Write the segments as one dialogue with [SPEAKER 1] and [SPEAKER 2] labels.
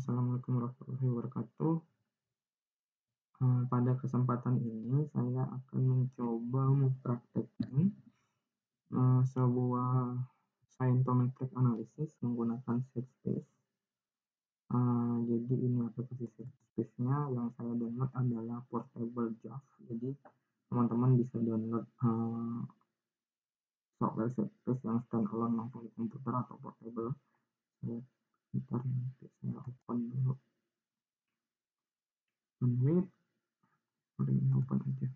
[SPEAKER 1] Assalamualaikum warahmatullahi wabarakatuh. Pada kesempatan ini saya akan mencoba mempraktekkan sebuah scientometric analysis menggunakan set space. Jadi ini aplikasi set space-nya yang saya download adalah Portable JAV. Jadi teman-teman bisa download software set space yang standalone langsung di komputer atau portable. Bentar, nanti saya open dulu. Wait, hari ini open aja.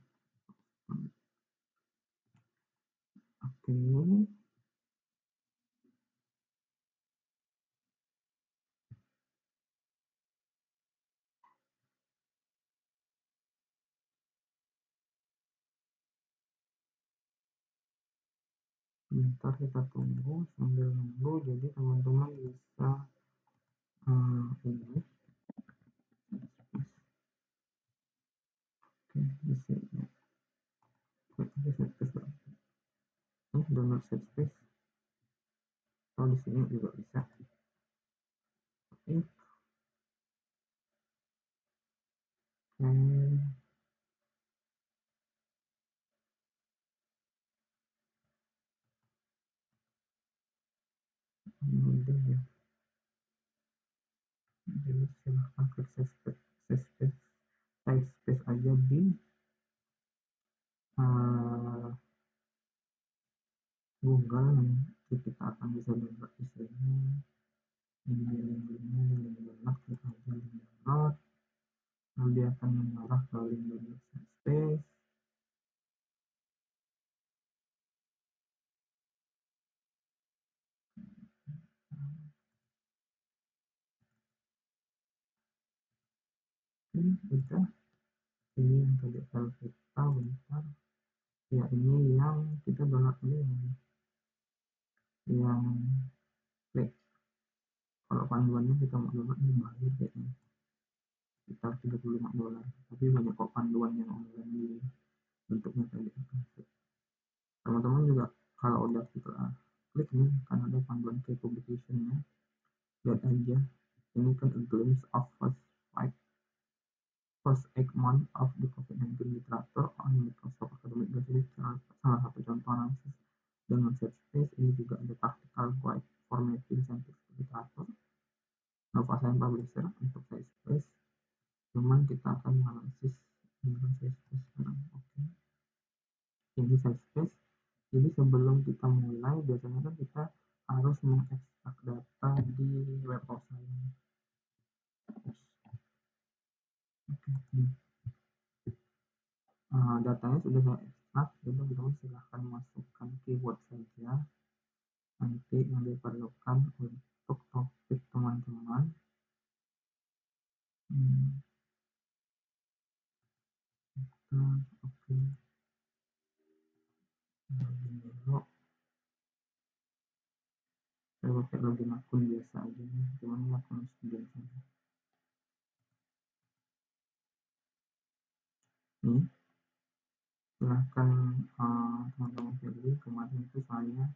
[SPEAKER 1] Oke. Bentar kita tunggu, sambil nunggu jadi teman-teman bisa ini oke di sini di set space ini download set space atau di sini juga bisa. Oke. Kemudian ya, jadi silahkan klik set space aja di Google. Nanti kita akan bisa download di sini. Ini link download, klik aja link download, nanti akan mengarah ke link download set space. Udah, ini yang tadi file kita. Bentar ya, ini yang kita download ini yang klik. Kalau panduannya kita mau download ini bayar kayaknya sekitar $35, tapi banyak kok panduan yang online di bentuknya kayak gitu. Teman-teman juga kalau udah kita klik nih kan ada panduan ke publication-nya, lihat aja. Ini kan a glimpse of first 8 months of the COVID-19 literature on Microsoft Academic Research, salah satu contoh analisis dengan set space. Ini juga ada practical guide for mapping scientific literature, Nova Science Publisher untuk set space. Cuman kita akan analisis dengan set space sekarang. Oke. Ini set space. Jadi sebelum kita mulai, biasanya kan kita harus mengekstrak data di Web of Science. Oke, datanya sudah saya ekstrak, jadi teman-teman silahkan masukkan keyword saja nanti yang diperlukan untuk topik teman-teman. Oke, login dulu. Saya pakai login akun biasa aja nih, cuman ini akun student saja. Nih, silahkan teman-teman pilih. Kemarin itu saya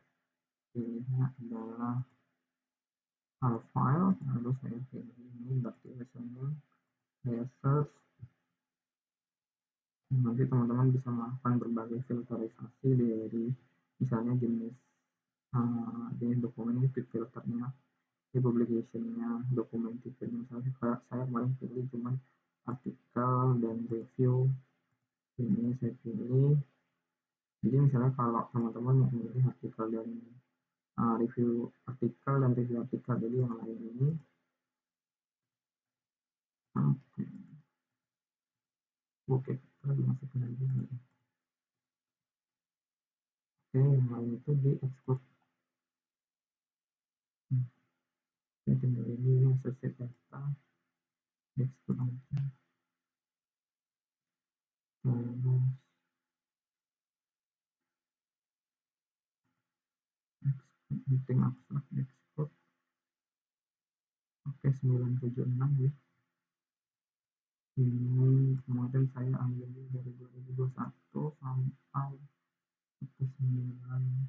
[SPEAKER 1] pilihnya adalah file, lalu saya pilih ini berarti listening, saya search. Nanti teman-teman bisa melakukan berbagai filterisasi dari misalnya jenis dokumen ini, filternya di publication-nya, dokumen tipenya. Misalnya saya kemarin pilih cuman artikel dan review, ini saya pilih. Jadi misalnya kalau teman-teman mau memilih artikel dan review artikel dan review artikel, jadi yang lain ini oke, kita dimasukin aja nih. Oke, yang lain itu di export. Saya tinggal ini associate data, di export aja. Terus meeting abstrak di export. Oke, 976 ya. Ini kemarin saya ambil dari 2021 sampai 9 1.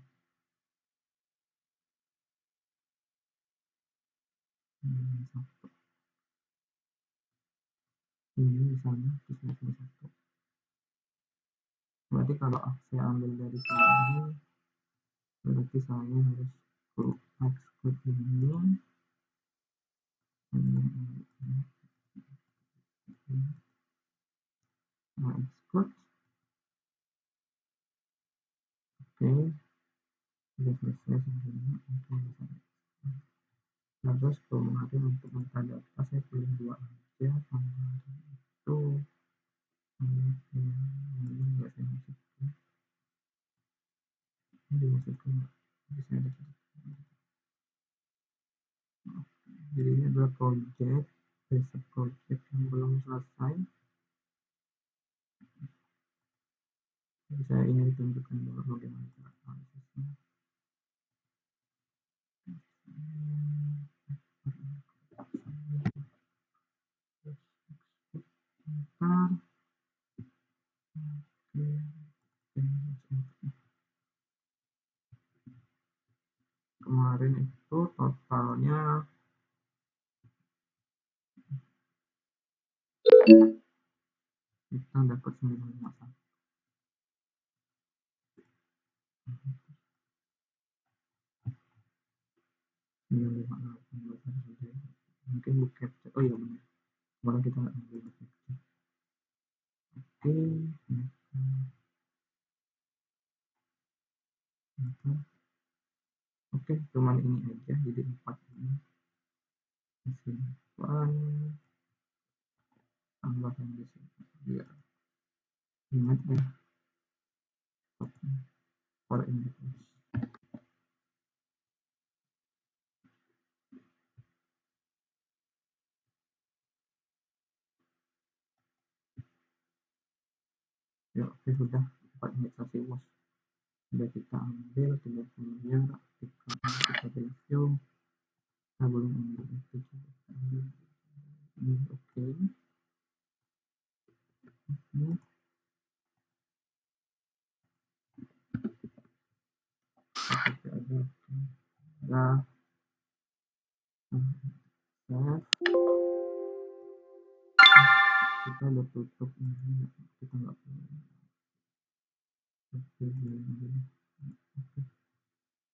[SPEAKER 1] ini misalnya di sini satu. Berarti kalau saya ambil dari sini, berarti saya harus exclude ini. Nah, exclude. Oke, sudah selesai sampai ini. Oke, terus kemarin untuk metadata saya pilih 2 aja. Kemarin itu ini enggak saya masukkan. Ini dimasukkan enggak? Jadi saya ada. Jadi ini adalah project, basic project yang belum selesai. Jadi saya ingin tunjukkan dulu bagaimana cara analisisnya. Kemarin itu totalnya kita dapat 951. Mungkin book capture. Oh iya benar. Kemarin kita nggak ngambil book capture. Oke. Oke, cuman ini aja. Jadi 4 ini. Simpan. Tambah yang di sini. Biar ingat ya. For index. Ya, oke sudah 4 indeksasi was. Sudah kita ambil 30 miliar. Kita review. Kita belum ambil itu. Ini oke. Ini ada. Nah, kita udah tutup ini, kita nggak punya.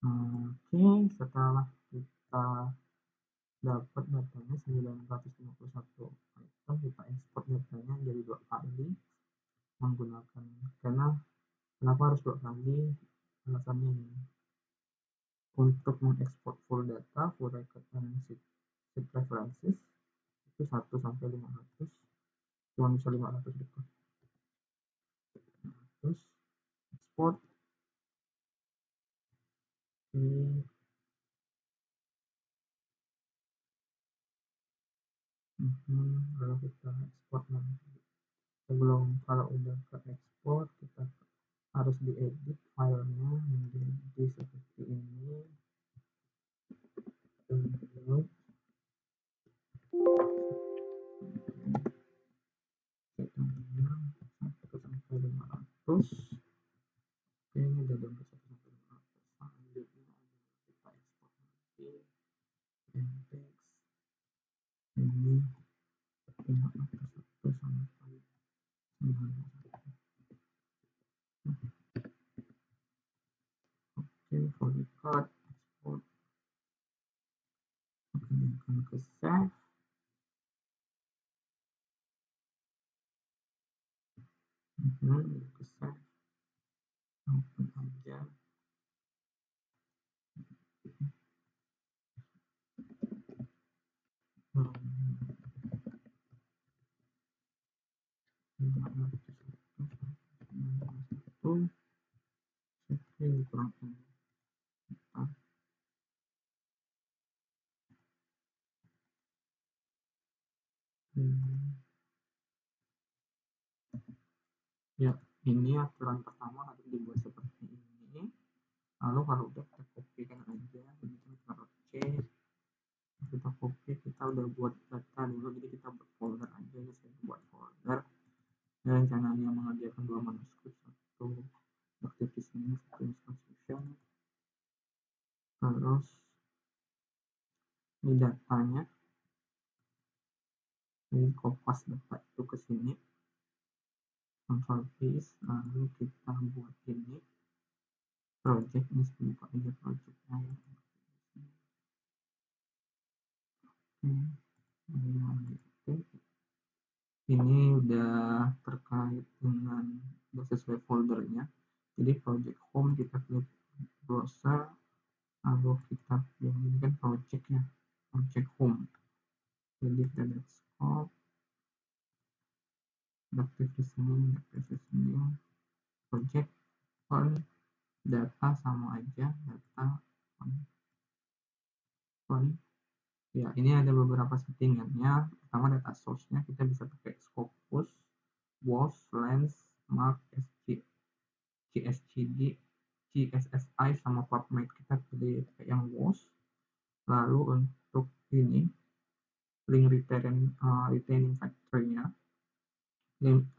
[SPEAKER 1] Oke, setelah kita dapat datanya 951 item, kita ekspor datanya jadi 2 kali menggunakan, karena kenapa harus 2 kali? Alasannya ini untuk mengekspor full data, full record and sheet preferences itu 1 sampai 500, cuma bisa 500 gitu. Terus export lalu kita ekspor nanti. Sebelum kalau udah ke ekspor, kita harus diedit filenya menjadi seperti ini. Lalu kita 1 sampai 500. Oke, ini udah download 1 sampai 500. Selanjutnya kita ekspor nanti index ini 501 sampai 901. Oke, fully cut export. Oke, akan ke save. Ke save. Open aja. Ya, ini aturan pertama harus dibuat seperti ini. Lalu kalau udah kita kopikan aja, kita taruh C, kita copy, kita udah buat data dulu, jadi kita buat folder aja. Saya buat folder. Rencananya mengerjakan 2 manuskrip, 1 activity ini, 1 institution. Terus ini datanya, ini jadi kopas dapat itu ke sini, control paste, lalu kita buat ini project, ini buka aja projectnya ya. Ini udah terkait dengan udah sesuai foldernya, jadi project home kita klik browser, lalu kita yang ini kan project ya, project home, jadi kita lihat scope, adaptive listening, project on, data sama aja, data on. Ya, ini ada beberapa settingannya. Pertama, data source-nya kita bisa pakai Scopus, WOS, Lens, Mark, GSGD, GSSI, sama PubMed. Kita pilih yang WOS. Lalu untuk ini, link retaining factor-nya,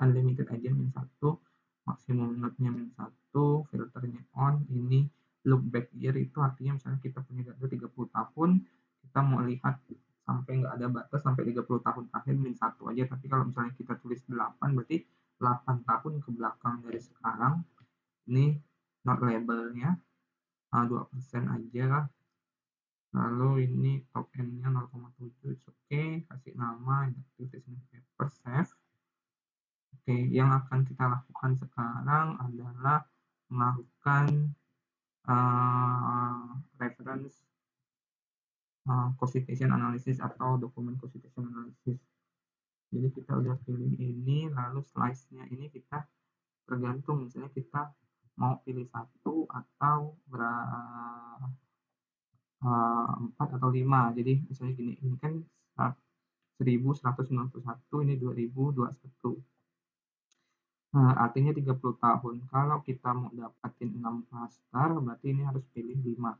[SPEAKER 1] unlimited aja, -1, maksimum node-nya -1, filternya on. Ini look back year itu artinya misalnya kita punya data 30 tahun, kita mau lihat sampai nggak ada batas sampai 30 tahun akhir -1 aja. Tapi kalau misalnya kita tulis 8, berarti 8 tahun ke belakang dari sekarang. Ini not labelnya 2% aja lah. Lalu ini top end-nya 0,7, oke, kasih nama adaptive listening paper, save. Oke, yang akan kita lakukan sekarang adalah melakukan reference classification analysis atau dokumen classification analysis. Jadi kita udah pilih ini, lalu slice-nya ini kita tergantung, misalnya kita mau pilih 1 atau 4 atau 5. Jadi misalnya gini, ini kan 1191, ini 2021. Artinya 30 tahun. Kalau kita mau dapatin 6 klaster, berarti ini harus pilih 5.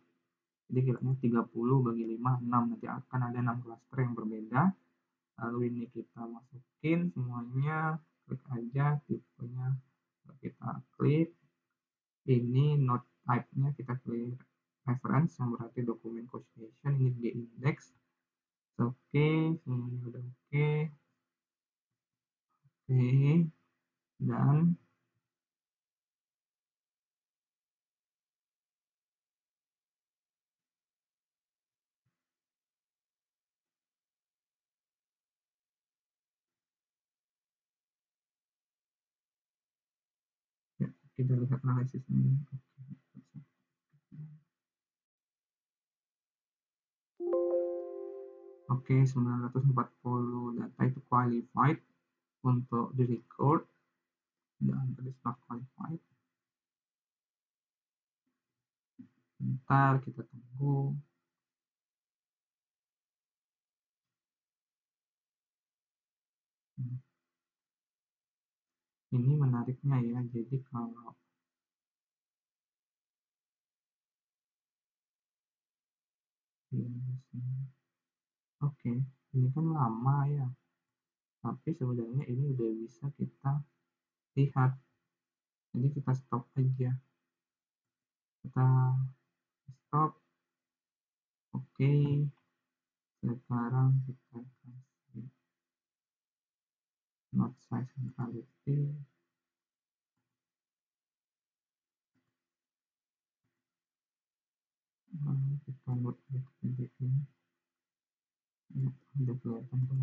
[SPEAKER 1] Jadi kiranya 30 bagi 5, 6. Nanti akan ada 6 klaster yang berbeda. Lalu ini kita masukin semuanya, klik aja tipenya, kita klik. Ini node type-nya kita klik reference, yang berarti dokumen classification. Ini di index. Oke, semuanya udah oke. Oke, dan ya, kita lihat analisisnya. Oke, 940 data itu qualified untuk di record, dan tadi not qualified. Bentar, kita tunggu. Ini menariknya ya, jadi kalau oke, ini kan lama ya, tapi sebenarnya ini udah bisa kita lihat. Jadi kita stop aja, kita stop. Oke, sekarang kita kasih not size centrality. Kita load ini, udah kelihatan tuh.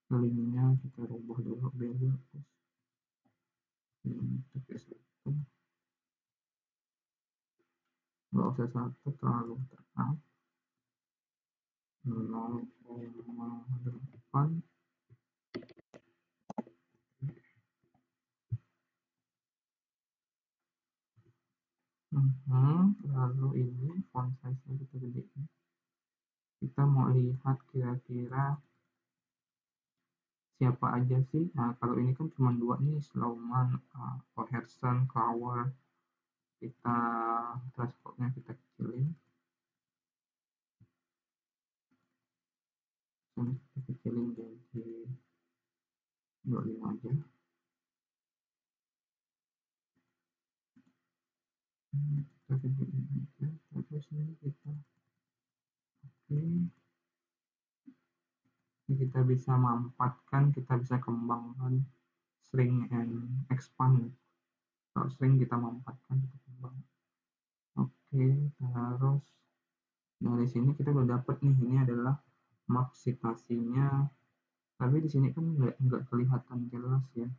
[SPEAKER 1] Linknya kita rubah dulu biar bagus. Nggak usah 1, terlalu terang. 0,8. Lalu ini font size-nya kita gedein. Kita mau lihat kira-kira siapa aja sih. Nah, kalau ini kan cuma 2 nih, Slowman, Coherson, Clower. Kita transportnya kita kecilin. Ini kita kecilin jadi 25 aja. Kita gedein aja. Terus ini kita Ini kita bisa mampatkan, kita bisa kembangkan, shrink and expand. Kalau shrink kita mampatkan, kita kembang. Oke, terus dari sini kita udah dapet nih, ini adalah map citasinya. Tapi di sini kan nggak kelihatan jelas ya.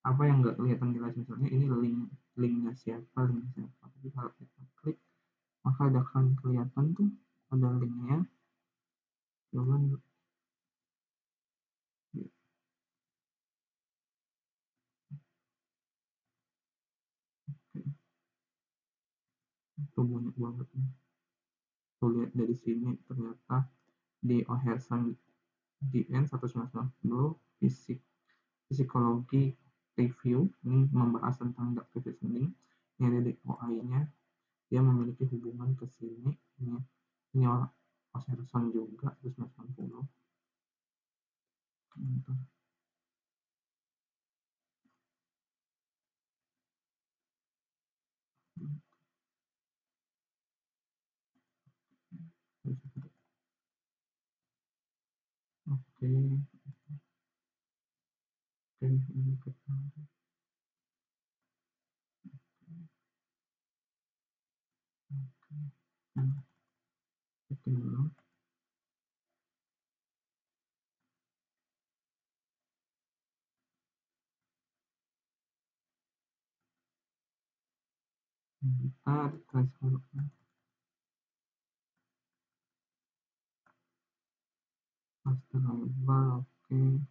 [SPEAKER 1] Apa yang nggak kelihatan jelas, misalnya ini linknya siapa, Tapi kalau kita klik, maka akan kelihatan tuh ada linknya. Cuman itu banyak banget nih. Tuh lihat dari sini ternyata di O'Harson DN 1990 psikologi review ini membahas tentang adaptive listening. Ini ada di OI-nya, dia memiliki hubungan ke sini. Ini O'Harson juga 1990. Oke, ini kita dulu. Kita transfer master global. Oke.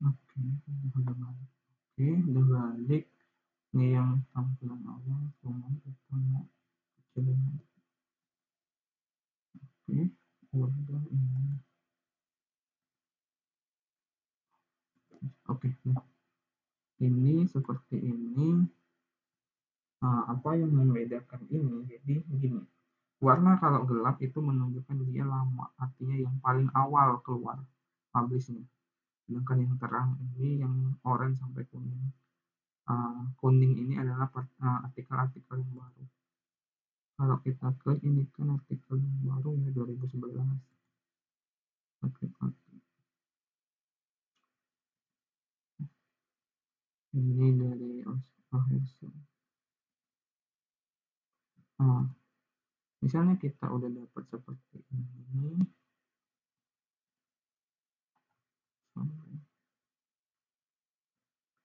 [SPEAKER 1] Oke, udah balik. Oke, udah balik. Ini yang tampilan awal, cuman kita mau kecilin. Oke, udah ini. Oke, nah ini seperti ini. Nah, apa yang membedakan ini? Jadi gini, warna kalau gelap itu menunjukkan dia lama, artinya yang paling awal keluar publishnya. Sedangkan yang terang ini yang orange sampai kuning. Kuning ini adalah artikel-artikel yang baru. Kalau kita klik ini kan artikel yang baru ya 2011. Oke, ini dari Oherson. Nah, misalnya kita udah dapat seperti ini,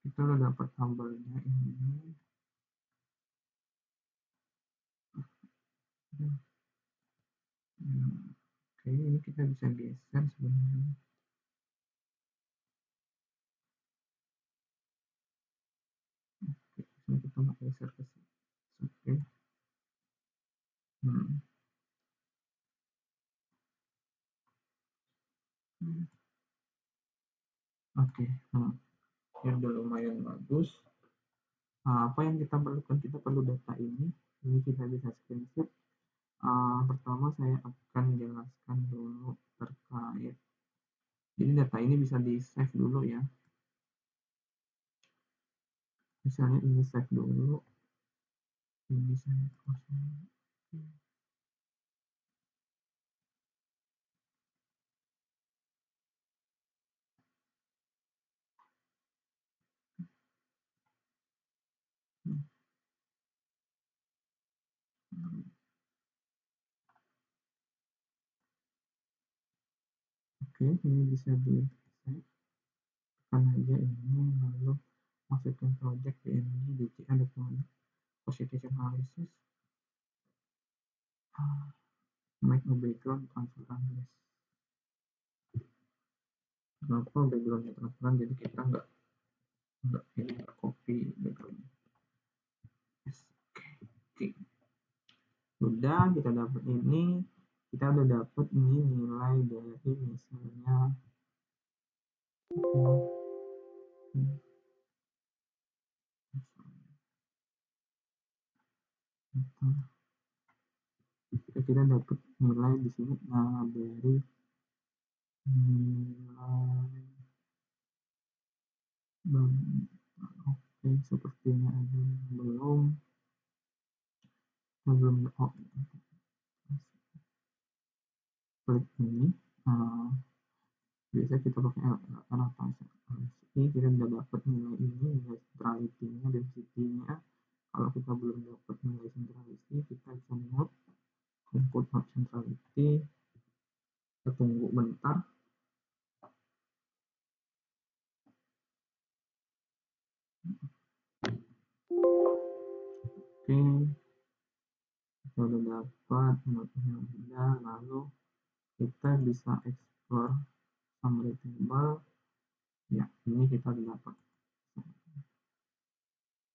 [SPEAKER 1] kita udah dapat tabelnya ini. Oke, ini kita bisa geser sebenarnya. Oke, kita mau geser ke sini. Oke. Hmm. Oke, ya udah lumayan bagus. Apa yang kita perlukan? Kita perlu data ini kita bisa screenshot. Pertama saya akan jelaskan dulu terkait. Jadi data ini bisa di save dulu ya. Misalnya ini save dulu. Ini saya kosong. Oke, ini bisa di save. Tekan aja ini lalu masukkan project PNG DCA dokumen positive analysis. Make a background transparan yes. Kenapa backgroundnya transparan? Jadi kita nggak ini nggak copy background. Yes. Oke. Sudah kita dapat ini, kita udah dapat ini nilai dari misalnya kita dapat nilai di sini dari nilai oke, sepertinya ada yang belum klik ini. uh, Biasa kita pakai LSI, kita udah dapat nilai ini, nilai centrality-nya, density-nya. Kalau kita belum dapat nilai centrality, kita bisa note input not centrality. Kita tunggu bentar. Oke, kita udah dapat notenya udah, lalu kita bisa explore summary table. Ya, ini kita udah dapat.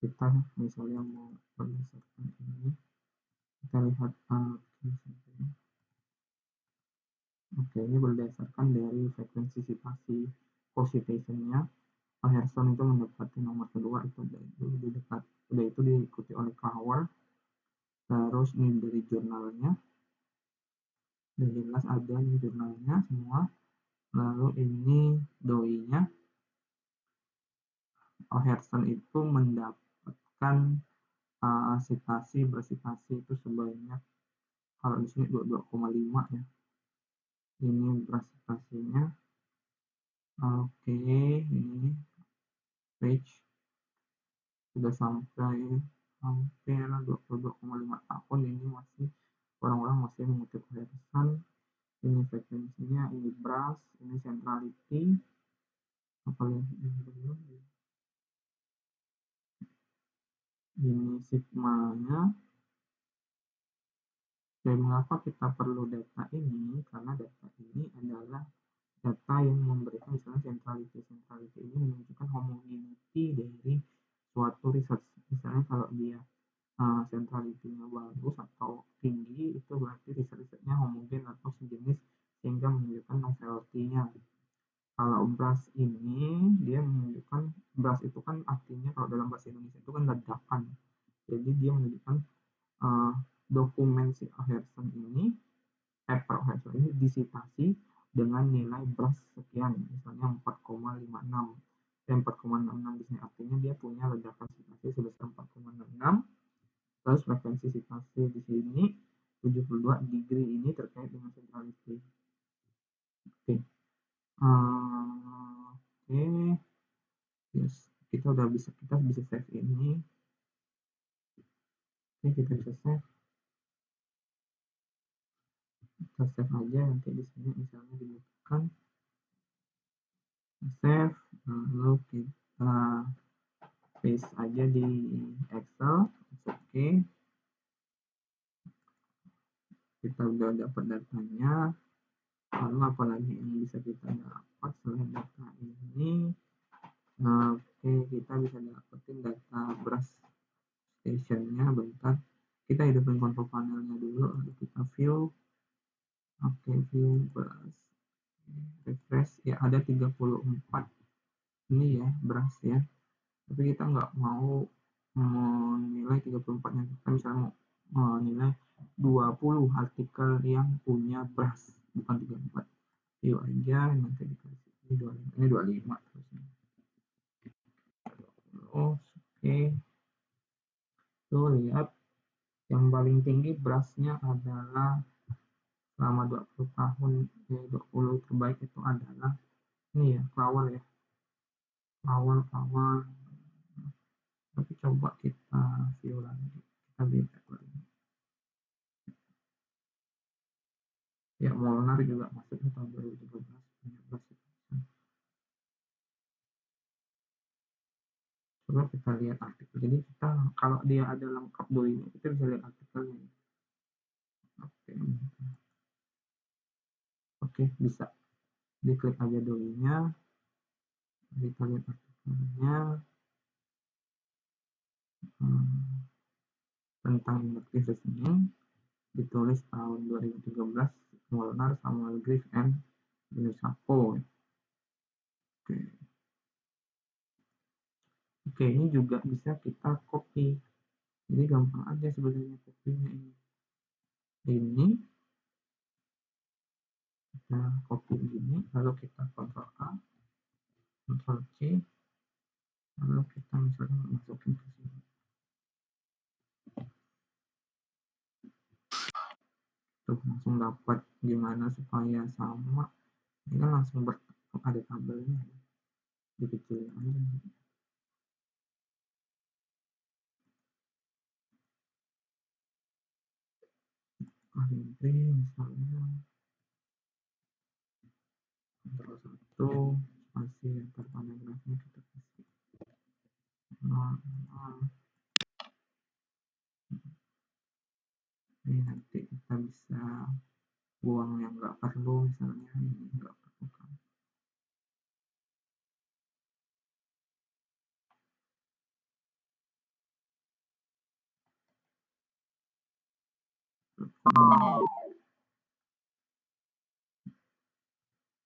[SPEAKER 1] Kita misalnya mau berdasarkan ini, kita lihat oke, ini berdasarkan dari frekuensi positationnya. Harrison itu mendapati nomor kedua itu di dekat, udah itu diikuti oleh Clower. Terus ini dari jurnalnya, dan jelas ada di jurnalnya semua. Lalu ini doi-nya. Harrison itu mendapatkan bersitasi itu sebanyak, kalau di sini 22,5 ya. Ini bersitasinya. Oke, ini page sudah sampai hampir 22,5 tahun. Ini masih orang-orang masih mengutip Harrison. Ini frekuensinya, ini brass, ini centrality, apalagi ini sigmanya. Dan mengapa kita perlu data ini? Karena data ini adalah data yang memberikan, misalnya centrality ini menunjukkan homogeneity dari suatu research. Misalnya kalau dia centrality-nya bagus atau tinggi, itu berarti research-nya homogen atau sejenis, sehingga menunjukkan novelty-nya. Kalau brush ini, dia menunjukkan, brush itu kan artinya kalau dalam bahasa Indonesia itu kan ledakan. Jadi dia menunjukkan dokumen si Harrison ini, paper Harrison ini disitasi dengan nilai brush sekian, misalnya 4,56. 4,66 di sini artinya dia punya ledakan sitasi sebesar 4,66. Terus frekuensi sitasi di sini 72 degree, ini terkait dengan centrality. Oke. Oke. Yes, kita bisa save ini. Oke, kita bisa save. Kita save aja, nanti di sini misalnya dibutuhkan save, lalu kita paste aja di Excel. Oke, kita udah dapat datanya. Lalu apalagi yang bisa kita dapat selain data ini? Oke, kita bisa dapetin data brush stationnya. Bentar, kita hidupin control panelnya dulu, lalu kita view. Oke, view brush, refresh. Ya, ada 34 ini ya brush ya, tapi kita nggak mau menilai 34-nya. Kita misalnya mau menilai 20 artikel yang punya brush, bukan 34. View aja, nanti dikasih ini 25, ini 25 terusnya. Oke, tuh lihat, yang paling tinggi brushnya adalah selama 20 tahun, 20 terbaik itu adalah ini ya, Flower ya, Flower. Tapi coba kita view lagi, kita beda lagi. Ya, Molnar juga masuknya tahun 2013, 2014. Coba kita lihat artikel. Jadi kita, kalau dia ada lengkap doinya, kita bisa lihat artikelnya. Oke, oke, bisa diklik aja doinya, kita lihat artikelnya. Tentang induktif reasoning, ditulis tahun 2013, Molnar, Samuel Griff, and Sapo. Oke. Oke, ini juga bisa kita copy. Jadi gampang aja sebenarnya kopinya ini. ini, kita copy gini, lalu kita Ctrl A, Ctrl C, lalu kita misalnya masukin ke sini. Tuh langsung dapat. Gimana supaya sama, ini kan langsung ada tabelnya, dikecilin aja. Entry misalnya Ctrl 1 spasi, antar paragrafnya kita kasih 0, ini nanti kita bisa buang yang nggak perlu, misalnya ini nggak perlu kan.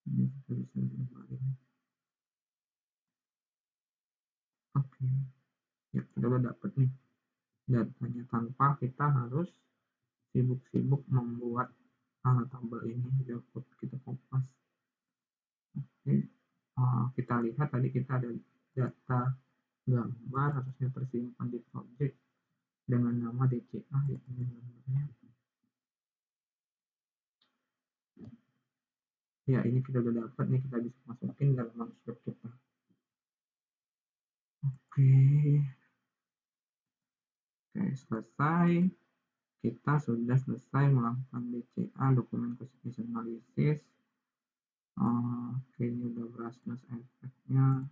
[SPEAKER 1] Ini kita bisa kembali. Oke, ya kita udah dapet nih datanya tanpa kita harus sibuk-sibuk membuat tabel ini. Kita kompas. Oke, kita lihat tadi kita ada data gambar harusnya tersimpan di project dengan nama DCA, ya ini gambarnya. Ya ini kita udah dapat nih, kita bisa masukin dalam manuskrip kita. Oke, selesai. Kita sudah selesai melakukan DCA, dokumen constitution analysis. Oke, ini udah brushless efeknya.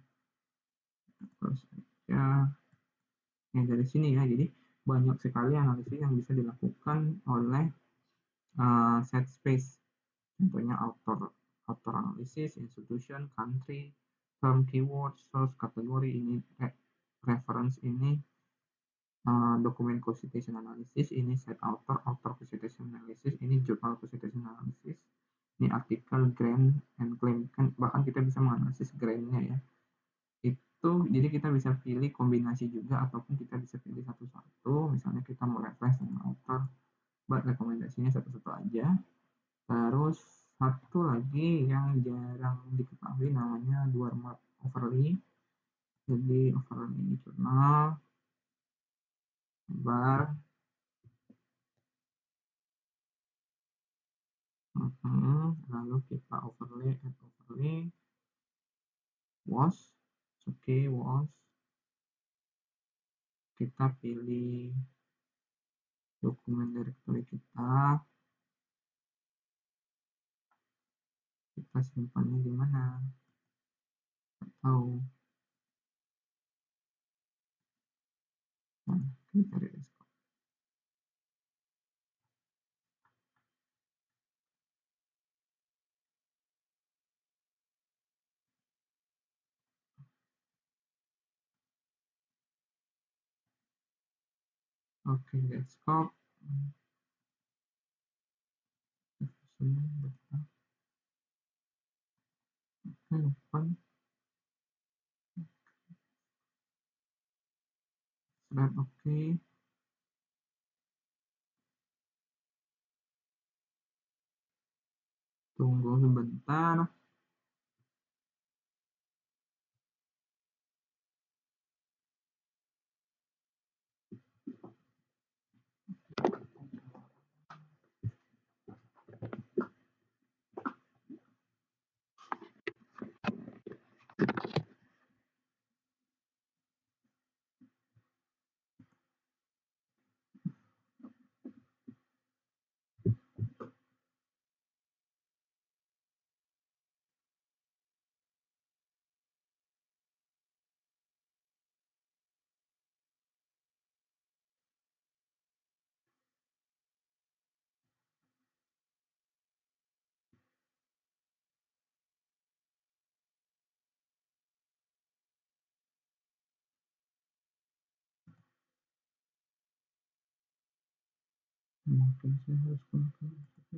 [SPEAKER 1] Terus aja. Ya dari sini ya, jadi banyak sekali analisis yang bisa dilakukan oleh set space. Contohnya author analysis, institution, country, term, keyword, source, kategori, ini reference, ini dokumen constitution analysis, ini set author constitution analysis, ini jurnal constitution analysis, ini artikel, grant, and claim. Kan bahkan kita bisa menganalisis grantnya ya. Itu jadi kita bisa pilih kombinasi juga, ataupun kita bisa pilih satu-satu. Misalnya kita mau reference dengan author, buat rekomendasinya satu-satu aja. Terus satu lagi yang jarang diketahui namanya Dwarmark overlay. Jadi overlay jurnal, bar, lalu kita overlay, add overlay, wash, oke, wash. Kita pilih dokumen directory kita simpannya di mana? Tahu. Nah, kita cari desktop. Oke, desktop. Open. Thread oke. Tunggu sebentar. Mungkin saya harus konfirmasi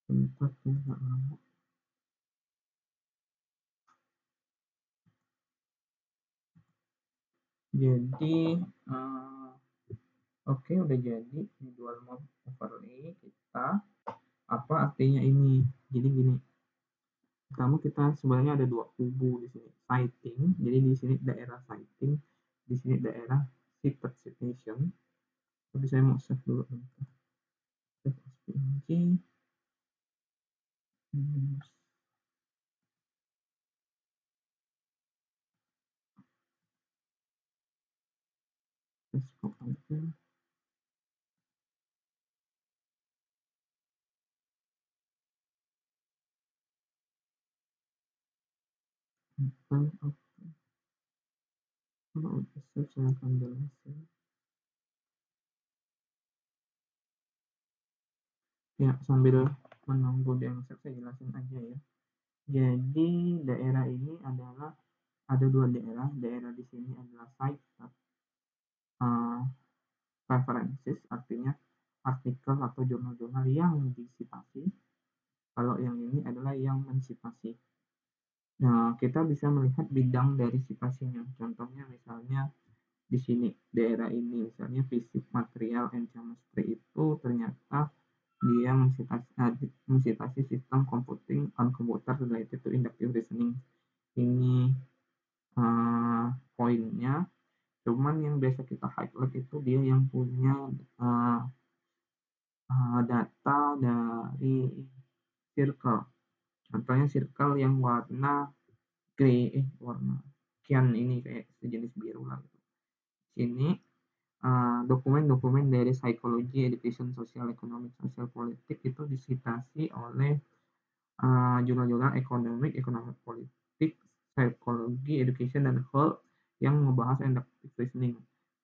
[SPEAKER 1] bentar ya, nggak lama. Jadi Oke, udah jadi ini dual mode overlay kita. Apa artinya ini? Jadi gini, pertama kita sebenarnya ada dua kubu di sini, sighting. Jadi di sini daerah sighting, di sini daerah seated citation. Tapi saya mau save dulu. Save as PNG. Desktop aja. Kalau udah save saya akan jelasin. Ya, sambil menunggu dia save saya jelasin aja ya. Jadi daerah ini adalah ada dua daerah. Daerah di sini adalah site references, artinya artikel atau jurnal-jurnal yang disitasi. Kalau yang ini adalah yang mensitasi. Nah, kita bisa melihat bidang dari citasinya. Contohnya misalnya di sini daerah ini misalnya fisik material and chemistry itu ternyata dia mensitasi sistem computing on computer related to inductive reasoning. Ini poinnya. Cuman yang biasa kita highlight itu dia yang punya data dari circle. Contohnya circle yang warna grey, warna cyan ini kayak sejenis biru lah gitu. Sini dokumen-dokumen dari psikologi, education, sosial, ekonomi, sosial politik itu disitasi oleh jurnal-jurnal ekonomi politik, psikologi, education, dan health yang membahas inductive reasoning.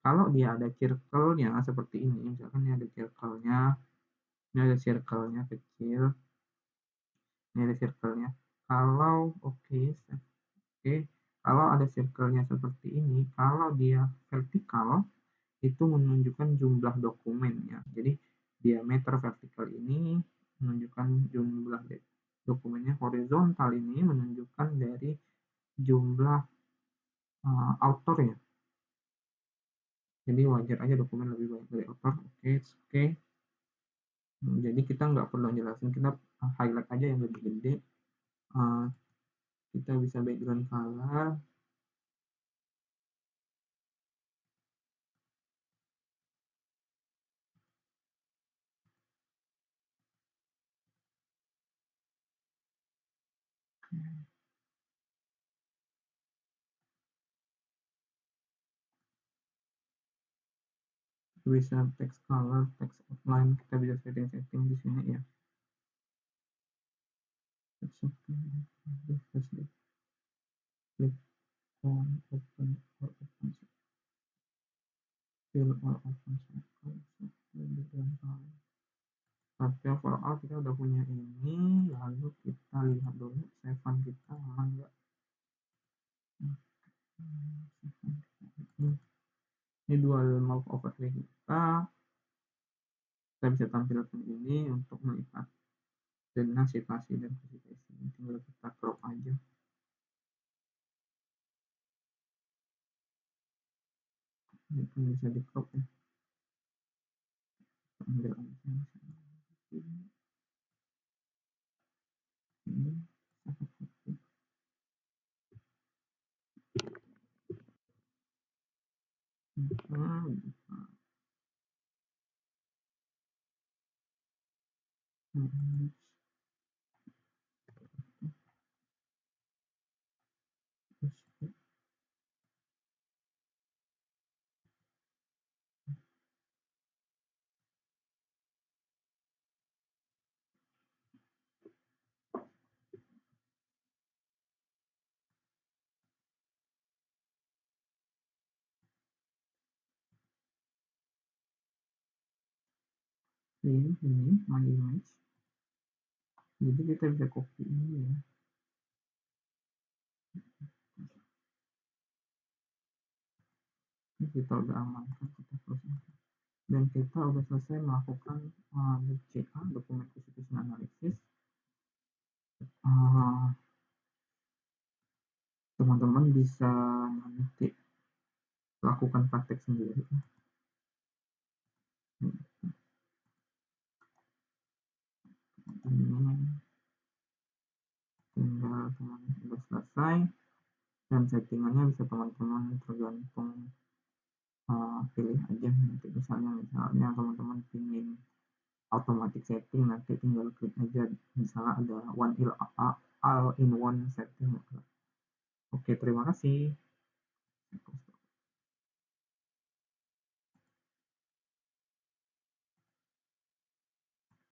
[SPEAKER 1] Kalau dia ada circle-nya seperti ini, misalkan ini ada circle-nya, kecil, ini ada circle-nya. Kalau oke, kalau ada circle-nya seperti ini, kalau dia vertikal itu menunjukkan jumlah dokumennya. Jadi diameter vertikal ini menunjukkan jumlah dokumennya, horizontal ini menunjukkan dari jumlah autornya. Jadi wajar aja dokumen lebih banyak dari author. Oke. Jadi kita nggak perlu jelasin, kita highlight aja yang lebih gede. Kita bisa background color. Bisa text color, text outline, kita bisa setting di sini ya. Klik on open or open fill or open circle, tapi overall kita udah punya ini. Lalu kita lihat dulu save kita aman nggak. Ini dual mode overlay kita bisa tampilkan ini untuk melihat dengan citasi dan citasi. Tinggal kita crop aja. Ini kan bisa di crop ya. Ambil aja ini. ini my image. Jadi kita bisa copy ini ya. Ini kita udah amankan, kita close aja. Dan kita udah selesai melakukan DCA, dokumen constitution analysis. Teman-teman bisa nanti lakukan praktek sendiri. teman-teman udah selesai, dan settingannya bisa teman-teman tergantung pilih aja nanti, misalnya teman-teman ingin automatic setting, nanti tinggal klik aja misalnya ada all in one setting. Oke, terima kasih.